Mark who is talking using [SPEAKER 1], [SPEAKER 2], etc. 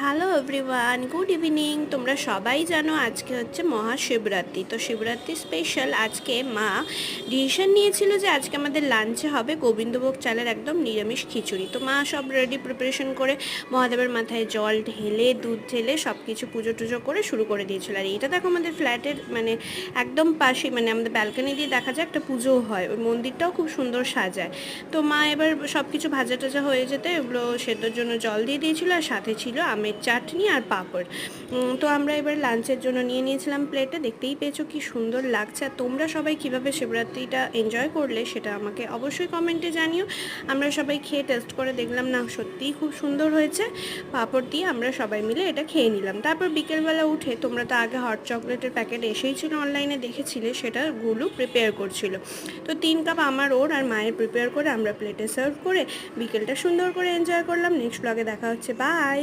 [SPEAKER 1] Hello everyone, good evening. তোমরা সবাই জানো আজকে হচ্ছে মহাশিবরাত্রি। তো শিবরাত্রি স্পেশাল আজকে মা ডিসিশন নিয়েছিল যে আজকে আমাদের লাঞ্চে হবে গোবিন্দভোগ চালের একদম নিরামিষ খিচুড়ি। তো মা সব রেডি প্রিপারেশন করে মহাদেবের মাথায় জল ঢেলে দুধ ঢেলে সব কিছু পুজো টুজো করে শুরু করে দিয়েছিল। আর এটা দেখো আমাদের ফ্ল্যাটের মানে একদম পাশে, মানে আমাদের ব্যালকনি দিয়ে দেখা যায় একটা পুজোও হয়, ওই মন্দিরটাও খুব সুন্দর সাজায়। তো মা এবার সব কিছু ভাজা টাজা হয়ে যেতে ওগুলো সেদ্ধর জন্য জল দিয়ে দিয়েছিল, আর সাথে ছিল আমের চাটনি আর পাঁপড়। তো আমরা এবার লাঞ্চের জন্য নিয়ে নিয়েছিলাম প্লেটে। দেখতেই পেয়েছো কি সুন্দর লাগছে। আর তোমরা সবাই কীভাবে শিবরাত্রিটা এনজয় করলে সেটা আমাকে অবশ্যই কমেন্টে জানিও। আমরা সবাই খেয়ে টেস্ট করে দেখলাম, না সত্যিই খুব সুন্দর হয়েছে। পাঁপড় দিয়ে আমরা সবাই মিলে এটা খেয়ে নিলাম। তারপর বিকেলবেলা উঠে, তোমরা তো আগে হট চকলেটের প্যাকেট এসেই ছিল, অনলাইনে দেখেছিলে, সেটা গুলো প্রিপেয়ার করছিল। তো 3 কাপ আমার ওর আর মায়ের প্রিপেয়ার করে আমরা প্লেটে সার্ভ করে বিকেলটা সুন্দর করে এনজয় করলাম। নেক্সট ব্লগে দেখা হচ্ছে, বাই।